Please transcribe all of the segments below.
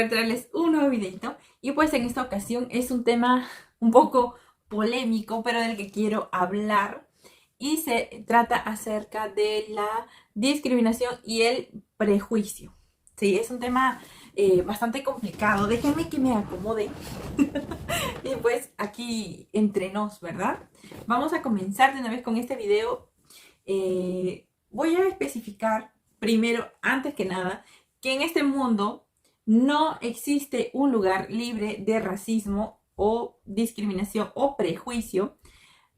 poder traerles un nuevo videito. Y pues en esta ocasión es un tema un poco polémico, pero del que quiero hablar. Y se trata acerca de la discriminación y el prejuicio. Sí, es un tema bastante complicado. Déjenme que me acomode. Y pues aquí entre nos, ¿verdad? Vamos a comenzar de una vez con este video. Voy a especificar primero, antes que nada, que en este mundo no existe un lugar libre de racismo o discriminación o prejuicio.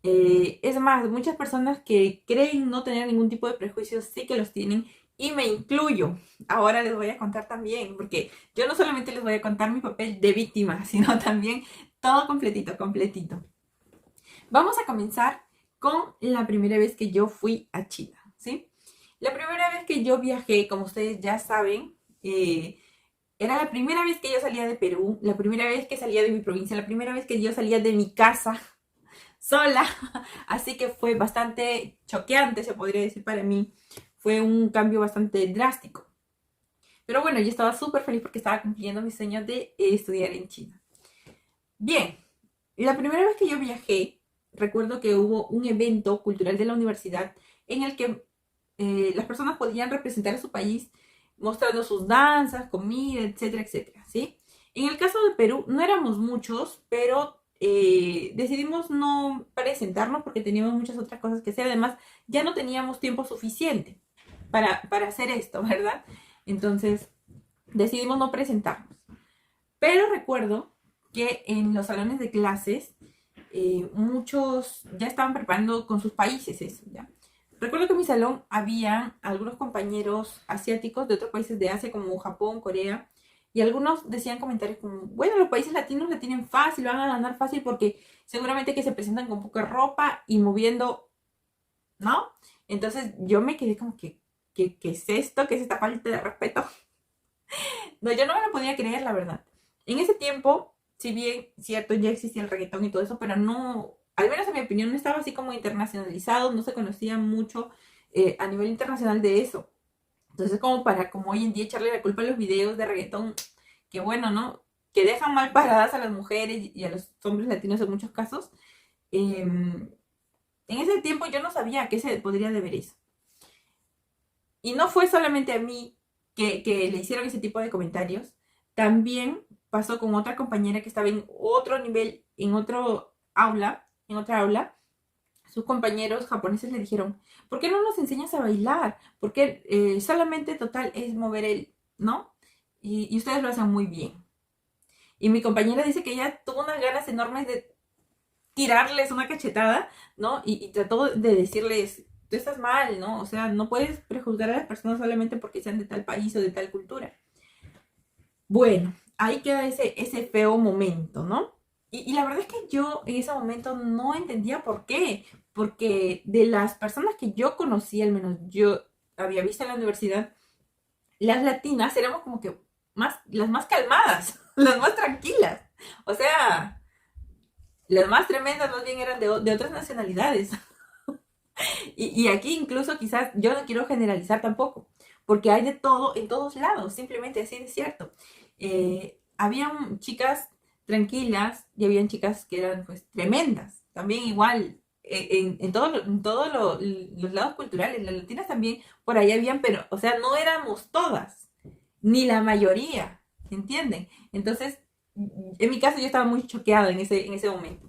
Es más, muchas personas que creen no tener ningún tipo de prejuicios sí que los tienen y me incluyo. Ahora les voy a contar también, porque yo no solamente les voy a contar mi papel de víctima, sino también todo completito, completito. Vamos a comenzar con la primera vez que yo fui a China, ¿sí? La primera vez que yo viajé, como ustedes ya saben, era la primera vez que yo salía de Perú, la primera vez que salía de mi provincia, la primera vez que yo salía de mi casa sola, así que fue bastante choqueante, se podría decir para mí, fue un cambio bastante drástico. Pero bueno, yo estaba súper feliz porque estaba cumpliendo mis sueños de estudiar en China. Bien, la primera vez que yo viajé, recuerdo que hubo un evento cultural de la universidad en el que las personas podían representar a su país mostrando sus danzas, comida, etcétera, etcétera, ¿sí? En el caso de Perú no éramos muchos, pero decidimos no presentarnos porque teníamos muchas otras cosas que hacer. Además, ya no teníamos tiempo suficiente para hacer esto, ¿verdad? Entonces, decidimos no presentarnos. Pero recuerdo que en los salones de clases muchos ya estaban preparando con sus países eso, ¿ya? Recuerdo que en mi salón había algunos compañeros asiáticos de otros países de Asia como Japón, Corea, y algunos decían comentarios como, bueno, los países latinos la tienen fácil, van a ganar fácil porque seguramente que se presentan con poca ropa y moviendo, ¿no? Entonces yo me quedé como que, ¿qué es esto? ¿Qué es esta falta de respeto? No, yo no me lo podía creer, la verdad. En ese tiempo, si bien, cierto, ya existía el reggaetón y todo eso, pero no, al menos en mi opinión, no estaba así como internacionalizado, no se conocía mucho a nivel internacional de eso. Entonces, como hoy en día echarle la culpa a los videos de reggaetón, que bueno, ¿no? Que dejan mal paradas a las mujeres y a los hombres latinos en muchos casos. En ese tiempo yo no sabía a qué se podría deber eso. Y no fue solamente a mí que le hicieron ese tipo de comentarios, también pasó con otra compañera que estaba en otro nivel, en otra aula. Sus compañeros japoneses le dijeron, ¿por qué no nos enseñas a bailar? Porque solamente total es mover el, ¿no? Y ustedes lo hacen muy bien. Y mi compañera dice que ella tuvo unas ganas enormes de tirarles una cachetada, ¿no? Y trató de decirles, tú estás mal, ¿no? O sea, no puedes prejuzgar a las personas solamente porque sean de tal país o de tal cultura. Bueno, ahí queda ese feo momento, ¿no? Y la verdad es que yo en ese momento no entendía por qué, porque de las personas que yo conocí, al menos yo había visto en la universidad, las latinas éramos como que las más calmadas, las más tranquilas. O sea, las más tremendas más bien eran de otras nacionalidades. Y aquí incluso quizás yo no quiero generalizar tampoco, porque hay de todo en todos lados, simplemente así de cierto. Habían chicas tranquilas y habían chicas que eran pues tremendas, también igual. En todos los lados culturales, las latinas también por ahí habían, pero, o sea, no éramos todas, ni la mayoría, ¿entienden? Entonces, en mi caso yo estaba muy choqueada en ese momento.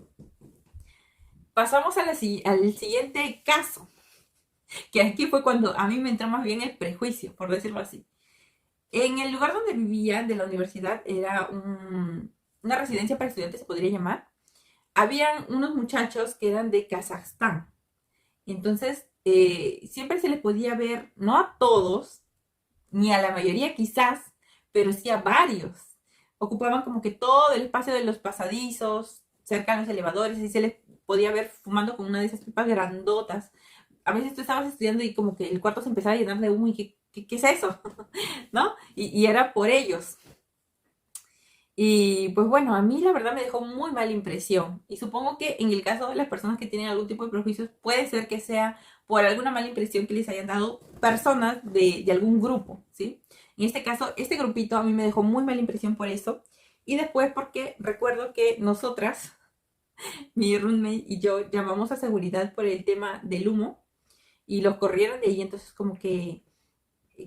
Pasamos al siguiente caso, que aquí fue cuando a mí me entró más bien el prejuicio, por decirlo así. En el lugar donde vivía de la universidad era una residencia para estudiantes, se podría llamar. Habían unos muchachos que eran de Kazajstán. Entonces, siempre se les podía ver, no a todos, ni a la mayoría quizás, pero sí a varios. Ocupaban como que todo el espacio de los pasadizos, cerca de los elevadores, y se les podía ver fumando con una de esas pipas grandotas. A veces tú estabas estudiando y como que el cuarto se empezaba a llenar de humo y ¿qué es eso? ¿No? Y era por ellos. Y pues bueno, a mí la verdad me dejó muy mala impresión. Y supongo que en el caso de las personas que tienen algún tipo de prejuicios, puede ser que sea por alguna mala impresión que les hayan dado personas de algún grupo, ¿sí? En este caso, este grupito a mí me dejó muy mala impresión por eso. Y después porque recuerdo que nosotras, mi roommate y yo, llamamos a seguridad por el tema del humo y los corrieron de ahí. Entonces como que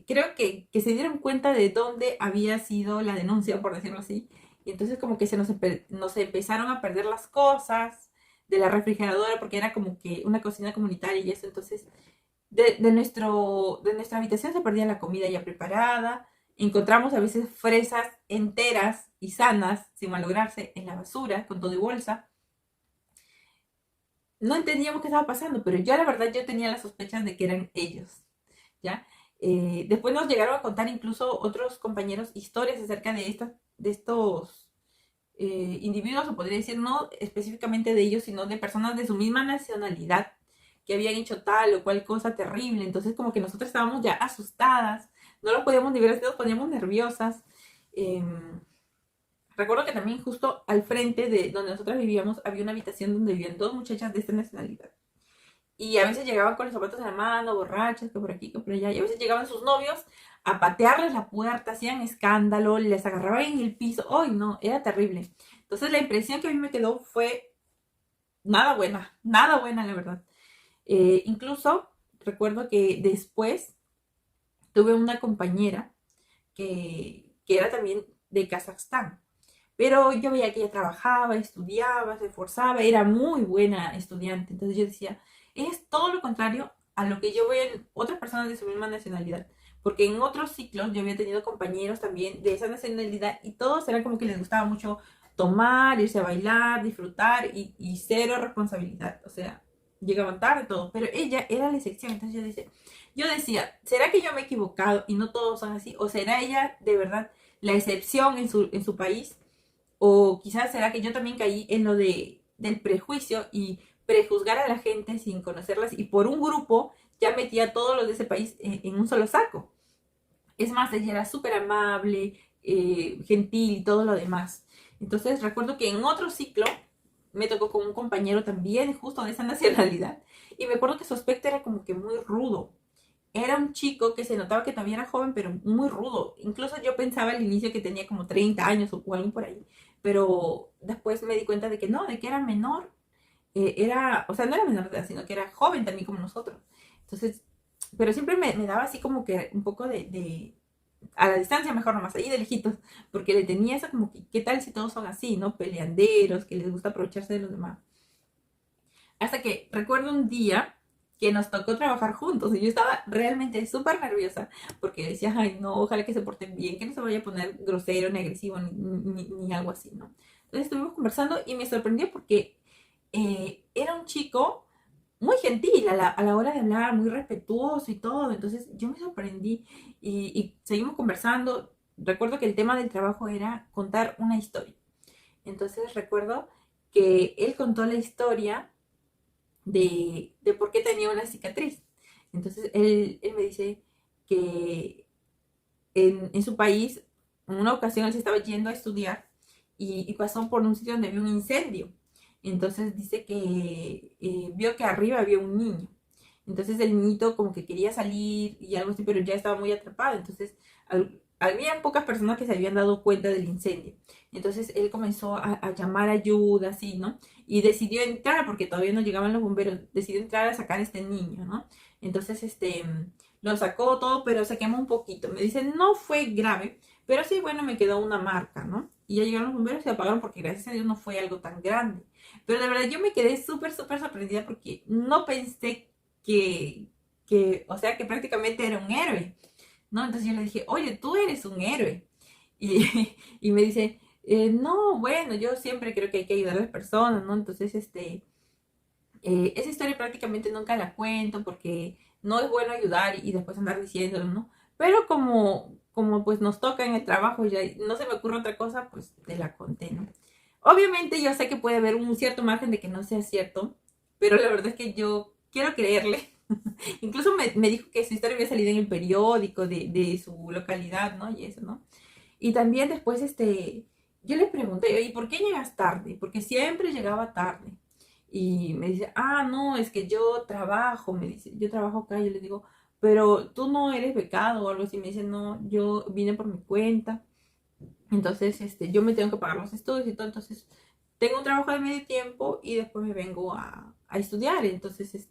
creo que se dieron cuenta de dónde había sido la denuncia, por decirlo así. Y entonces como que nos empezaron a perder las cosas de la refrigeradora, porque era como que una cocina comunitaria y eso. Entonces de nuestra habitación se perdía la comida ya preparada. Encontramos a veces fresas enteras y sanas, sin malograrse, en la basura, con todo y bolsa. No entendíamos qué estaba pasando, pero yo la verdad yo tenía las sospechas de que eran ellos, ¿ya? Después nos llegaron a contar incluso otros compañeros historias acerca de estos individuos, o podría decir no específicamente de ellos, sino de personas de su misma nacionalidad que habían hecho tal o cual cosa terrible. Entonces como que nosotros estábamos ya asustadas, no lo podíamos ni ver, nos poníamos nerviosas. Eh, Recuerdo que también justo al frente de donde nosotros vivíamos había una habitación donde vivían dos muchachas de esta nacionalidad. Y a veces llegaban con los zapatos en la mano, borrachas, que por aquí, que por allá. Y a veces llegaban sus novios a patearles la puerta, hacían escándalo, les agarraban en el piso. ¡Ay, no! Era terrible. Entonces la impresión que a mí me quedó fue nada buena, la verdad. Incluso recuerdo que después tuve una compañera que era también de Kazajstán. Pero yo veía que ella trabajaba, estudiaba, se esforzaba, era muy buena estudiante. Entonces yo decía, es todo lo contrario a lo que yo veo en otras personas de su misma nacionalidad. Porque en otros ciclos yo había tenido compañeros también de esa nacionalidad y todos eran como que les gustaba mucho tomar, irse a bailar, disfrutar y cero responsabilidad. O sea, llegaban tarde todo. Pero ella era la excepción. Entonces yo decía, ¿será que yo me he equivocado y no todos son así? ¿O será ella de verdad la excepción en su país? O quizás será que yo también caí en lo del prejuicio y prejuzgar a la gente sin conocerlas y por un grupo ya metía a todos los de ese país en un solo saco. Es más, ella era súper amable, gentil y todo lo demás. Entonces recuerdo que en otro ciclo me tocó con un compañero también justo de esa nacionalidad y me acuerdo que su aspecto era como que muy rudo. Era un chico que se notaba que todavía era joven, pero muy rudo. Incluso yo pensaba al inicio que tenía como 30 años o algo por ahí. Pero después me di cuenta de que no, de que era menor. O sea, no era menor de edad, sino que era joven también como nosotros. Entonces, pero siempre me daba así como que un poco a la distancia mejor nomás, ahí de lejitos, porque le tenía eso como que, ¿qué tal si todos son así, ¿no? Peleanderos, que les gusta aprovecharse de los demás. Hasta que recuerdo un día que nos tocó trabajar juntos y yo estaba realmente súper nerviosa porque decía, ay, no, ojalá que se porten bien, que no se vaya a poner grosero, ni agresivo, ni algo así, ¿no? Entonces estuvimos conversando y me sorprendió porque era un chico muy gentil a la hora de hablar, muy respetuoso y todo. Entonces yo me sorprendí y seguimos conversando. Recuerdo que el tema del trabajo era contar una historia. Entonces recuerdo que él contó la historia de por qué tenía una cicatriz. Entonces él me dice que en su país, en una ocasión él se estaba yendo a estudiar y pasó por un sitio donde había un incendio. Entonces dice que vio que arriba había un niño. Entonces el niñito como que quería salir y algo así, pero ya estaba muy atrapado. Entonces había pocas personas que se habían dado cuenta del incendio. Entonces él comenzó a llamar ayuda, así, ¿no? Y decidió entrar, porque todavía no llegaban los bomberos, decidió entrar a sacar a este niño, ¿no? Entonces, lo sacó todo, pero se quemó un poquito. Me dicen, no fue grave, pero sí, bueno, me quedó una marca, ¿no? Y ya llegaron los bomberos y se apagaron porque gracias a Dios no fue algo tan grande. Pero de verdad yo me quedé súper sorprendida porque no pensé o sea, que prácticamente era un héroe, ¿no? Entonces yo le dije, oye, tú eres un héroe. Y me dice, no, bueno, yo siempre creo que hay que ayudar a las personas, ¿no? Entonces, esa historia prácticamente nunca la cuento porque no es bueno ayudar y después andar diciéndolo, ¿no? Pero como pues nos toca en el trabajo y ya no se me ocurre otra cosa, pues te la conté, ¿no? Obviamente yo sé que puede haber un cierto margen de que no sea cierto, pero la verdad es que yo quiero creerle. Incluso me dijo que su historia había salido en el periódico de su localidad, ¿no? Y eso, ¿no? Y también después, yo le pregunté, ¿y por qué llegas tarde? Porque siempre llegaba tarde. Y me dice, ah, no, es que yo trabajo, me dice, yo trabajo acá. Yo le digo, pero tú no eres becado o algo así. Me dice, no, yo vine por mi cuenta. Entonces, yo me tengo que pagar los estudios y todo. Entonces, tengo un trabajo de medio tiempo y después me vengo a estudiar. Entonces,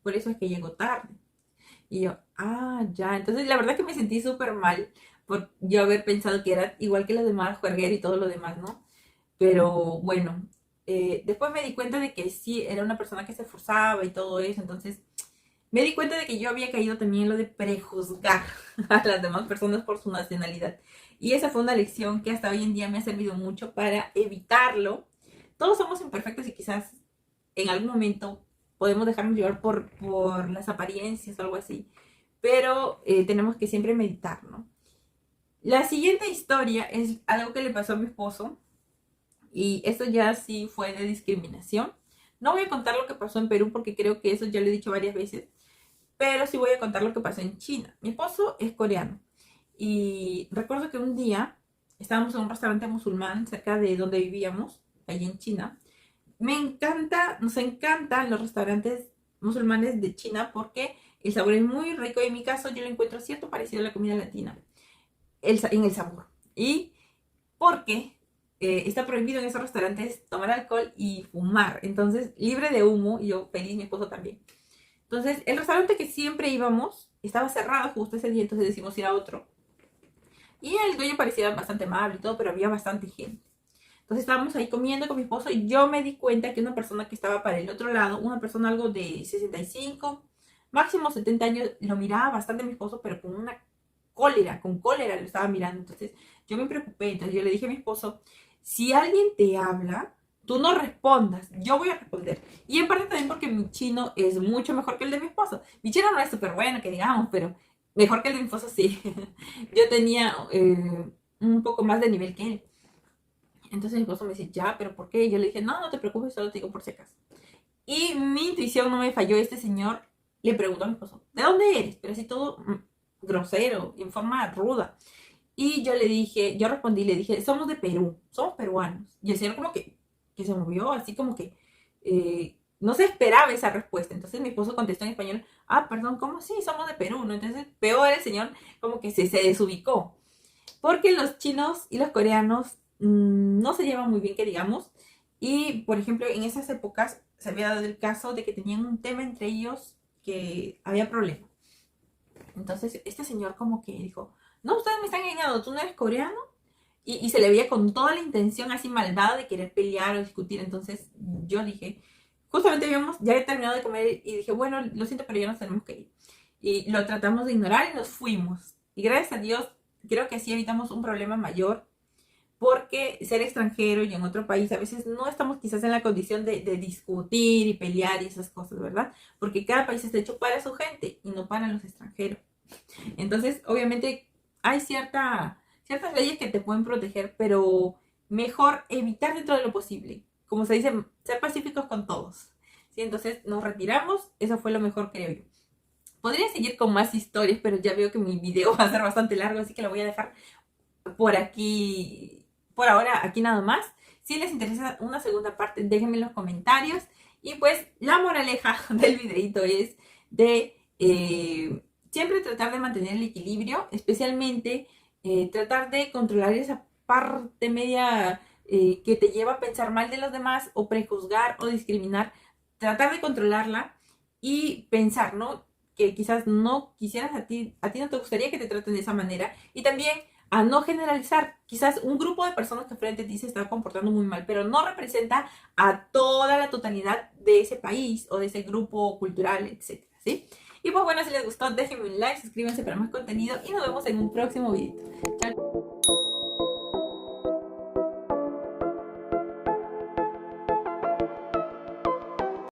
por eso es que llego tarde. Y yo, ah, ya. Entonces, la verdad que me sentí súper mal por yo haber pensado que era igual que los demás, juerguero y todo lo demás, ¿no? Pero bueno, después me di cuenta de que sí, era una persona que se esforzaba y todo eso. Entonces, me di cuenta de que yo había caído también en lo de prejuzgar a las demás personas por su nacionalidad. Y esa fue una lección que hasta hoy en día me ha servido mucho para evitarlo. Todos somos imperfectos y quizás en algún momento podemos dejarnos llevar por las apariencias o algo así. Pero tenemos que siempre meditar, ¿no? La siguiente historia es algo que le pasó a mi esposo. Y eso ya sí fue de discriminación. No voy a contar lo que pasó en Perú porque creo que eso ya lo he dicho varias veces. Pero sí voy a contar lo que pasó en China. Mi esposo es coreano. Y recuerdo que un día estábamos en un restaurante musulmán cerca de donde vivíamos, allí en China. Me encanta, nos encantan los restaurantes musulmanes de China porque el sabor es muy rico y en mi caso yo le encuentro cierto parecido a la comida latina en el sabor. Y porque está prohibido en esos restaurantes tomar alcohol y fumar. Entonces, libre de humo, y yo feliz, mi esposo también. Entonces, el restaurante que siempre íbamos estaba cerrado justo ese día, entonces decidimos ir a otro. Y el dueño parecía bastante amable y todo, pero había bastante gente. Entonces estábamos ahí comiendo con mi esposo y yo me di cuenta que una persona que estaba para el otro lado, una persona algo de 65, máximo 70 años, lo miraba bastante a mi esposo, pero con cólera lo estaba mirando. Entonces yo me preocupé, entonces yo le dije a mi esposo, si alguien te habla, tú no respondas, yo voy a responder. Y en parte también porque mi chino es mucho mejor que el de mi esposo. Mi chino no es súper bueno, que digamos, pero mejor que el de mi esposo sí. Yo tenía un poco más de nivel que él. Entonces mi esposo me dice, ya, pero ¿por qué? Y yo le dije, no, no te preocupes, solo te digo por si acaso. Y mi intuición no me falló. Este señor le preguntó a mi esposo, ¿de dónde eres? Pero así todo grosero, en forma ruda. Y yo le dije, yo respondí, le dije, somos de Perú, somos peruanos. Y el señor como que se movió, así como que no se esperaba esa respuesta. Entonces mi esposo contestó en español, ah, perdón, ¿cómo sí? Somos de Perú, ¿no? Entonces peor el señor como que se desubicó. Porque los chinos y los coreanos no se llevan muy bien, que digamos. Y, por ejemplo, en esas épocas se había dado el caso de que tenían un tema entre ellos que había problemas. Entonces, este señor como que dijo, no, ustedes me están engañando, tú no eres coreano. Y se le veía con toda la intención así malvada de querer pelear o discutir. Entonces, yo dije, justamente habíamos ya terminado de comer y dije, bueno, lo siento, pero ya nos tenemos que ir. Y lo tratamos de ignorar y nos fuimos. Y gracias a Dios, creo que así evitamos un problema mayor porque ser extranjero y en otro país a veces no estamos quizás en la condición de discutir y pelear y esas cosas, ¿verdad? Porque cada país está hecho para su gente y no para los extranjeros. Entonces, obviamente, hay ciertas leyes que te pueden proteger, pero mejor evitar dentro de lo posible. Como se dice, ser pacíficos con todos. ¿Sí? Entonces, nos retiramos, eso fue lo mejor, creo yo. Podría seguir con más historias, pero ya veo que mi video va a ser bastante largo, así que lo voy a dejar por aquí, por ahora, aquí nada más. Si les interesa una segunda parte, déjenme en los comentarios. Y pues la moraleja del videito es de siempre tratar de mantener el equilibrio, especialmente tratar de controlar esa parte media que te lleva a pensar mal de los demás o prejuzgar o discriminar. Tratar de controlarla y pensar, ¿no? Que quizás no quisieras a ti no te gustaría que te traten de esa manera. Y también a no generalizar. Quizás un grupo de personas que frente a ti se está comportando muy mal, pero no representa a toda la totalidad de ese país o de ese grupo cultural, etcétera, ¿sí? Y pues bueno, si les gustó, déjenme un like, suscríbanse para más contenido y nos vemos en un próximo video. Chao.